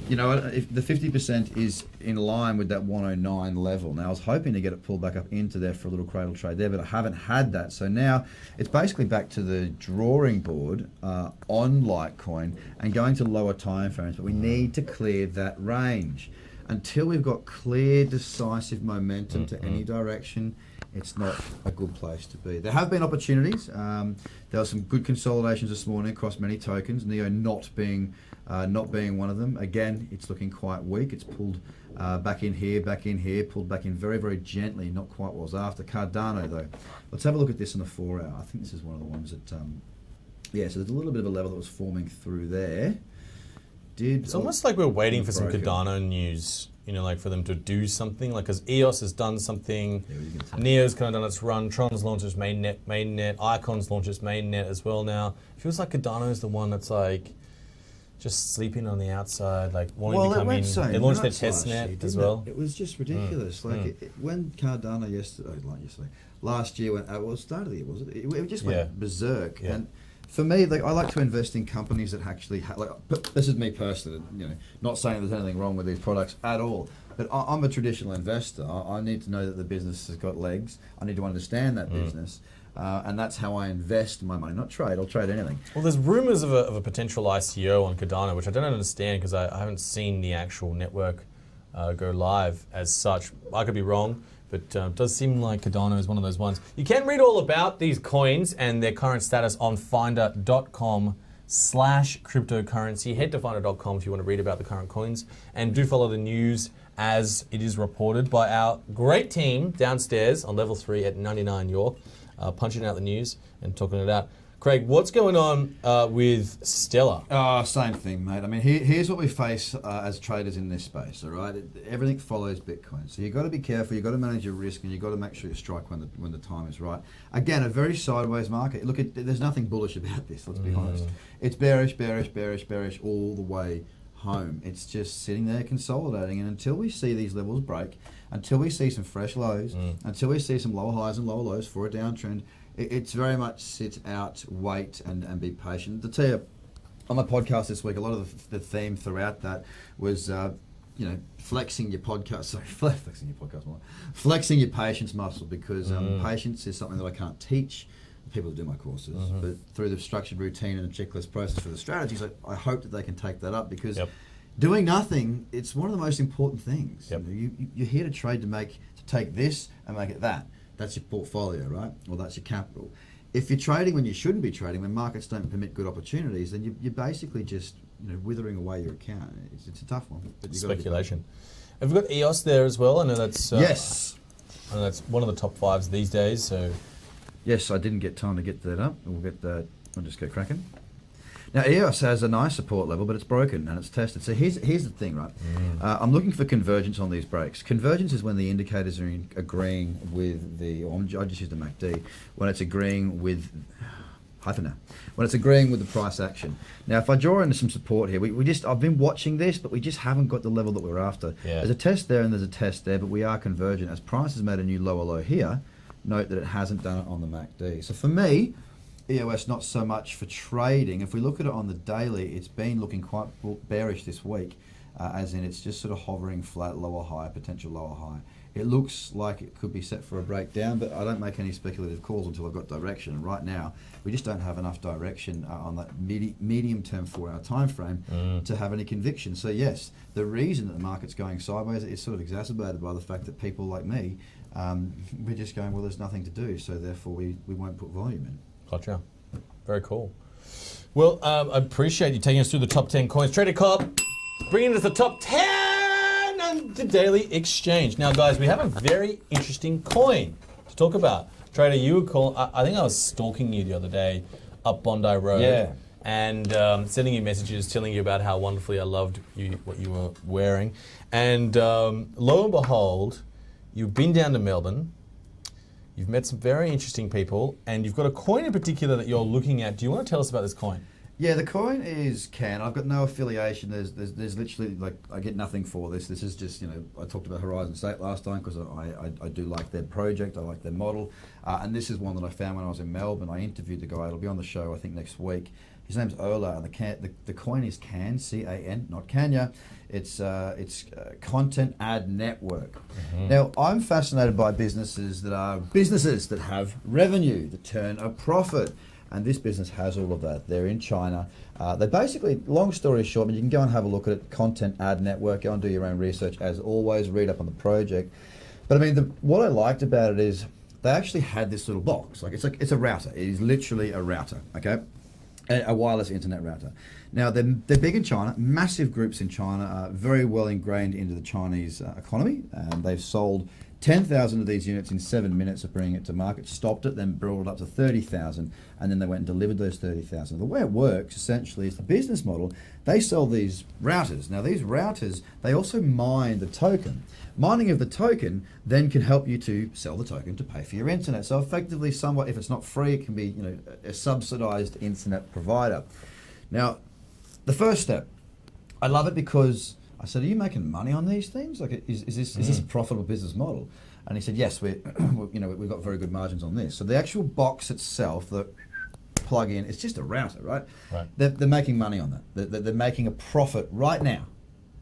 You know, if the 50% is in line with that 109 level. Now, I was hoping to get it pulled back up into there for a little cradle trade there, but I haven't had that. So now it's basically back to the drawing board on Litecoin and going to lower time frames, but we need to clear that range. Until we've got clear, decisive momentum to any direction, it's not a good place to be. There have been opportunities. There were some good consolidations this morning across many tokens, Neo not being one of them. Again, it's looking quite weak. It's pulled back in here, pulled back in very, very gently, not quite what was after. Cardano, though. Let's have a look at this on the 4-hour. I think this is one of the ones that, so there's a little bit of a level that was forming through there. It's almost like we're waiting for some Cardano news, like for them to do something, like because EOS has done something, Neo's kind of done its run, Tron's launched its mainnet, Icon's launched its mainnet as well now. It feels like Cardano's the one that's like just sleeping on the outside, like wanting to come in. They launched their testnet as well. It was just ridiculous. When Cardano last year, start of the year, was it? It just went berserk. Yeah. And for me, I like to invest in companies that actually this is me personally, not saying there's anything wrong with these products at all, but I'm a traditional investor. I need to know that the business has got legs. I need to understand that business, and that's how I invest my money, not trade. I'll trade anything. Well, there's rumors of a potential ICO on Cardano, which I don't understand because I haven't seen the actual network go live as such. I could be wrong. But it does seem like Cardano is one of those ones. You can read all about these coins and their current status on finder.com/cryptocurrency. Head to finder.com if you want to read about the current coins. And do follow the news as it is reported by our great team downstairs on level 3 at 99 York, punching out the news and talking it out. Craig, what's going on with Stellar? Same thing, mate. I mean, here's what we face as traders in this space, all right? Everything follows Bitcoin. So you've got to be careful, you've got to manage your risk, and you've got to make sure you strike when the time is right. Again, a very sideways market. Look, there's nothing bullish about this, let's be honest. It's bearish, bearish, bearish, bearish all the way home. It's just sitting there consolidating, and until we see these levels break, until we see some fresh lows, until we see some lower highs and lower lows for a downtrend, it's very much sit out, wait, and be patient. To tell you, on my podcast this week, a lot of the theme throughout that was, flexing your podcast. Sorry, flexing your podcast more. Flexing your patience muscle, because patience is something that I can't teach people that do my courses, but through the structured routine and the checklist process for the strategies, I hope that they can take that up, because doing nothing, it's one of the most important things. You're here to trade to take this and make it that. That's your portfolio, right? Or that's your capital. If you're trading when you shouldn't be trading, when markets don't permit good opportunities, then you're basically just withering away your account. It's a tough one. But Speculation. Have we got EOS there as well? I know that's yes. I know that's one of the top 5s these days. So yes, I didn't get time to get that up. We'll get that. I'll just go cracking. Now EOS has a nice support level, but it's broken and it's tested. So here's the thing, right? I'm looking for convergence on these breaks. Convergence is when the indicators are agreeing with I just used the MACD, when it's agreeing with, when it's agreeing with the price action. Now, if I draw into some support here, I've been watching this, but we just haven't got the level that we're after. Yeah. There's a test there and there's a test there, but we are convergent. As price has made a new lower low here, note that it hasn't done it on the MACD. So for me, EOS not so much for trading. If we look at it on the daily, it's been looking quite bearish this week, as in it's just sort of hovering flat, lower high, potential lower high. It looks like it could be set for a breakdown, but I don't make any speculative calls until I've got direction. And right now, we just don't have enough direction on that medium-term 4-hour time frame to have any conviction. So yes, the reason that the market's going sideways is sort of exacerbated by the fact that people like me, we're just going, well, there's nothing to do, so therefore we won't put volume in. Gotcha. Very cool. Well, I appreciate you taking us through the top 10 coins. Trader Cobb, bringing us the top 10 on the daily exchange. Now, guys, we have a very interesting coin to talk about. Trader, you were calling, I think I was stalking you the other day up Bondi Road. Yeah. And sending you messages, telling you about how wonderfully I loved what you were wearing. And lo and behold, you've been down to Melbourne. You've met some very interesting people, and you've got a coin in particular that you're looking at. Do you want to tell us about this coin? Yeah, the coin is CAN. I've got no affiliation. There's literally, like, I get nothing for this. This is just, I talked about Horizon State last time because I do like their project. I like their model. And this is one that I found when I was in Melbourne. I interviewed the guy. It'll be on the show, I think, next week. His name's Ola, and the coin is CAN, C-A-N, not Kenya. It's Content Ad Network. Now, I'm fascinated by businesses that have revenue, that turn a profit. And this business has all of that. They're in China. They basically, long story short, you can go and have a look at it, Content Ad Network, go and do your own research, as always, read up on the project. But I mean, what I liked about it is they actually had this little box. It's a router. It is literally a router, okay? A wireless internet router. Now, they're big in China, massive groups in China, very well ingrained into the Chinese economy. They've sold 10,000 of these units in 7 minutes of bringing it to market, stopped it, then brought it up to 30,000, and then they went and delivered those 30,000. The way it works, essentially, is the business model. They sell these routers. Now, these routers, they also mine the token. Mining of the token then can help you to sell the token to pay for your internet. So effectively, somewhat, if it's not free, it can be a subsidized internet provider. Now, the first step, I love it because I said, are you making money on these things? Like, is this a profitable business model? And he said, yes, we've got very good margins on this. So the actual box itself, the plug in, it's just a router, right? Right. They're making money on that. They're making a profit right now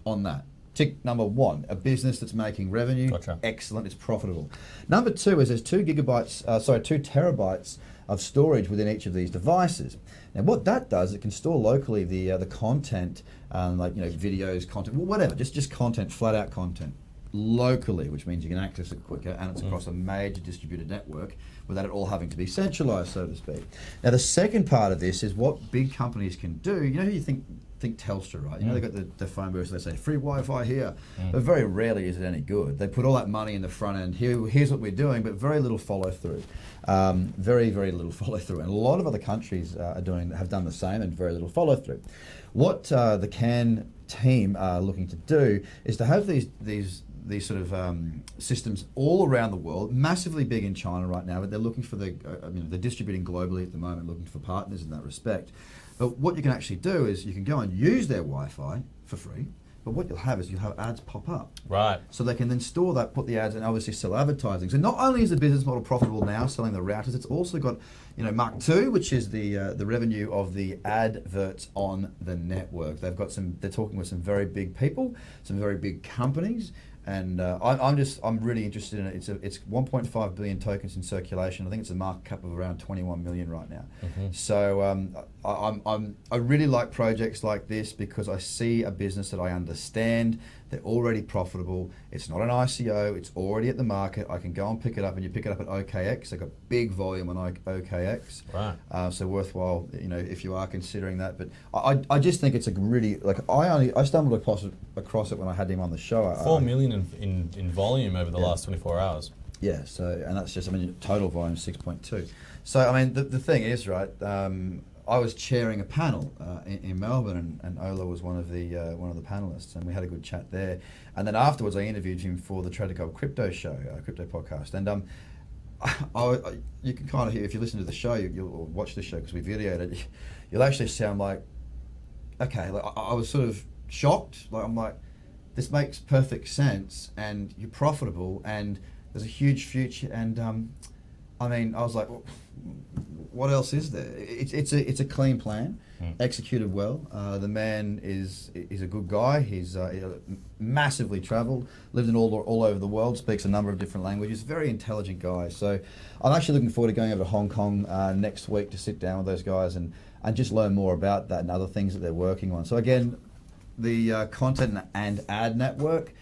on that. Tick number one, a business that's making revenue. Gotcha. Excellent, it's profitable. Number two is there's 2 terabytes of storage within each of these devices. Now what that does, it can store locally the content, like videos, content, whatever, just content, flat out content, locally, which means you can access it quicker, and it's across a major distributed network without it all having to be centralized, so to speak. Now the second part of this is what big companies can do. You know who you think Telstra, right? They've got the phone booths, they say free Wi-Fi here, but very rarely is it any good. They put all that money in the front end. Here's what we're doing, but very little follow through. Very, very little follow through. And a lot of other countries have done the same, and very little follow through. What the CAN team are looking to do is to have these sort of systems all around the world, massively big in China right now, but they're looking for they're distributing globally at the moment, looking for partners in that respect. But what you can actually do is you can go and use their Wi-Fi for free, but what you'll have is you'll have ads pop up. Right. So they can then store that, put the ads, and obviously sell advertising. So not only is the business model profitable now, selling the routers, it's also got Mark II, which is the revenue of the adverts on the network. They're talking with some very big people, some very big companies. And I'm really interested in it. It's 1.5 billion tokens in circulation. I think it's a market cap of around 21 million right now. So I really like projects like this because I see a business that I understand. They're already profitable. It's not an ICO. It's already at the market. I can go and pick it up, and you pick it up at OKX. They've got big volume on OKX. Right. So worthwhile, if you are considering that. But I just think it's a really, I stumbled across it when I had him on the show. 4 million in volume over the last 24 hours. Yeah. So, and that's just, total volume 6.2. So, the thing is, right, I was chairing a panel in Melbourne, and Ola was one of the panelists, and we had a good chat there. And then afterwards, I interviewed him for the Trader Gold Crypto Show, crypto podcast. And you can kind of hear, if you listen to the show, you'll watch the show because we videoed it. You'll actually sound like, okay, like I was sort of shocked. Like I'm like, this makes perfect sense, and you're profitable, and there's a huge future. And I mean, I was like, well, what else is there? It's a clean plan, executed well. The man is a good guy. He's massively travelled, lived in all over the world, speaks a number of different languages. Very intelligent guy. So I'm actually looking forward to going over to Hong Kong next week to sit down with those guys and just learn more about that and other things that they're working on. So again, the content and ad network.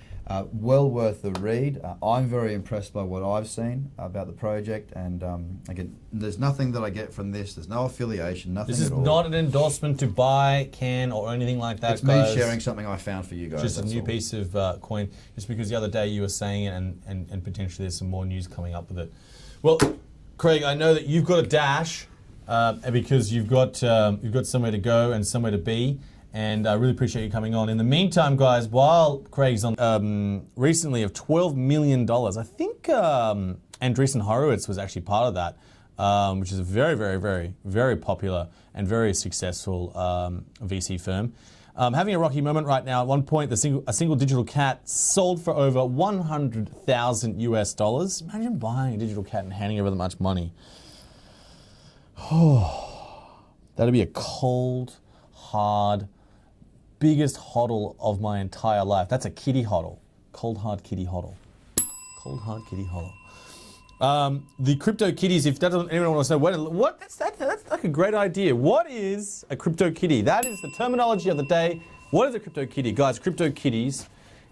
Well worth the read. I'm very impressed by what I've seen about the project, and again, there's nothing that I get from this. There's no affiliation, nothing This is at all. not an endorsement to buy, can, or anything like that, It's guys. me sharing something I found for you guys. Just a new all. piece of coin, just because the other day you were saying it, and potentially there's some more news coming up with it. Well, Craig, I know that you've got a dash, because you've got somewhere to go and somewhere to be. And I really appreciate you coming on. In the meantime, guys, while Craig's on recently of $12 million, I think Andreessen Horowitz was actually part of that, which is a very, very, very, very popular and very successful VC firm. Having a rocky moment right now. At one point, a single digital cat sold for over $100,000 US. Imagine buying a digital cat and handing over that much money. That'd be a cold, hard, biggest hodl of my entire life. That's a kitty hodl. Cold, hard kitty hodl. Cold, hard kitty hodl. The crypto kitties, if that doesn't, anyone wants to know, what that's like a great idea. What is a crypto kitty? That is the terminology of the day. What is a crypto kitty? Guys, crypto kitties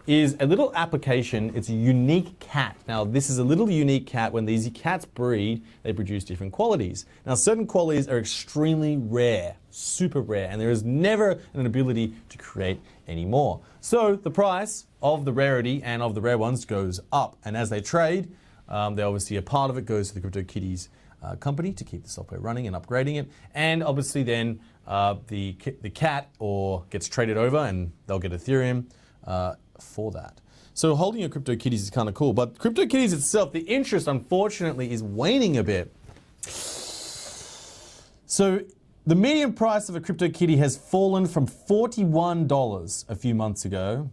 is a little application. It's a unique cat. Now, this is a little unique cat. When these cats breed, they produce different qualities. Now, certain qualities are extremely rare, super rare, and there is never an ability to create any more. So the price of the rarity and of the rare ones goes up. And as they trade, they obviously a part of it goes to the CryptoKitties company to keep the software running and upgrading it. And obviously then the cat gets traded over and they'll get Ethereum for that. So holding your CryptoKitties is kind of cool, but CryptoKitties itself, the interest unfortunately is waning a bit. So the median price of a CryptoKitty has fallen from $41 a few months ago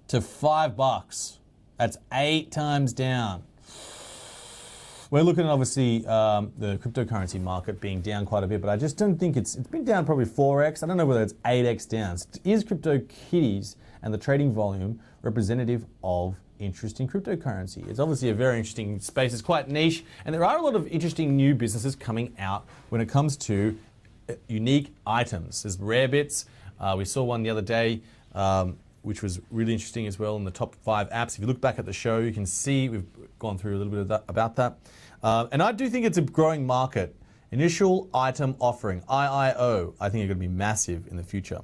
to $5. That's 8 times down. We're looking at obviously the cryptocurrency market being down quite a bit, but I just don't think it's been down probably 4x. I don't know whether it's 8x down. Is CryptoKitties and the trading volume representative of interest in cryptocurrency? It's obviously a very interesting space. It's quite niche, and there are a lot of interesting new businesses coming out when it comes to unique items. There's rare bits. We saw one the other day, which was really interesting as well in the top 5 apps. If you look back at the show, you can see we've gone through a little bit of that, about that. And I do think it's a growing market. Initial item offering, IIO, I think it's going to be massive in the future.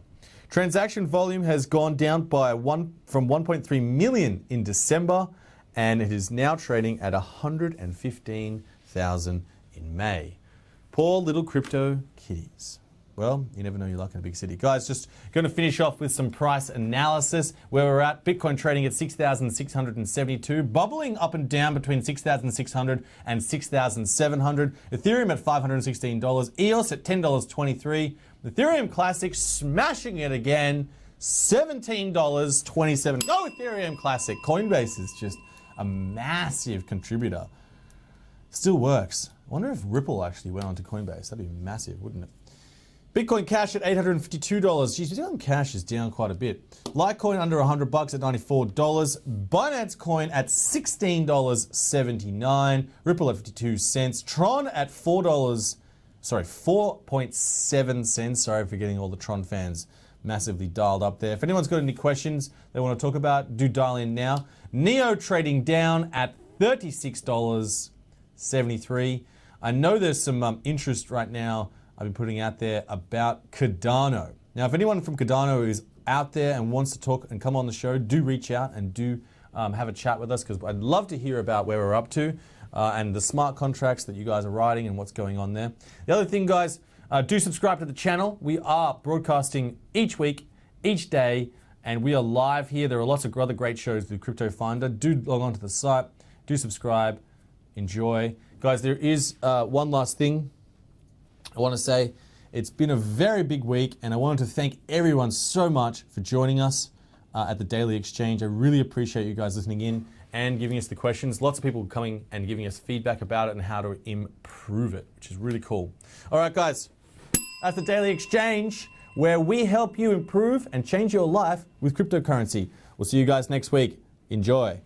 Transaction volume has gone down from 1.3 million in December, and it is now trading at 115,000 in May. Poor little crypto kitties. Well, you never know you're lucky in a big city. Guys, just going to finish off with some price analysis. Where we're at, Bitcoin trading at 6,672, bubbling up and down between 6,600 and 6,700. Ethereum at $516, EOS at $10.23. Ethereum Classic smashing it again, $17.27. Go Ethereum Classic. Coinbase is just a massive contributor. Still works. I wonder if Ripple actually went onto Coinbase. That'd be massive, wouldn't it? Bitcoin Cash at $852. Geez, Bitcoin Cash is down quite a bit. Litecoin under $100 at $94. Binance Coin at $16.79. Ripple at 52 cents. Tron at $4.7 cents. Sorry for getting all the Tron fans massively dialed up there. If anyone's got any questions they want to talk about, do dial in now. Neo trading down at $36.73. I know there's some interest right now I've been putting out there about Cardano. Now, if anyone from Cardano is out there and wants to talk and come on the show, do reach out and do have a chat with us, because I'd love to hear about where we're up to and the smart contracts that you guys are writing and what's going on there. The other thing, guys, Do subscribe to the channel. We are broadcasting each week, each day, and we are live here. There are lots of other great shows through Crypto Finder. Do log on to the site. Do subscribe. Enjoy. Guys, there is one last thing I want to say. It's been a very big week, and I wanted to thank everyone so much for joining us at the Daily Exchange. I really appreciate you guys listening in and giving us the questions. Lots of people coming and giving us feedback about it and how to improve it, which is really cool. All right, guys, that's the Daily Exchange, where we help you improve and change your life with cryptocurrency. We'll see you guys next week. Enjoy.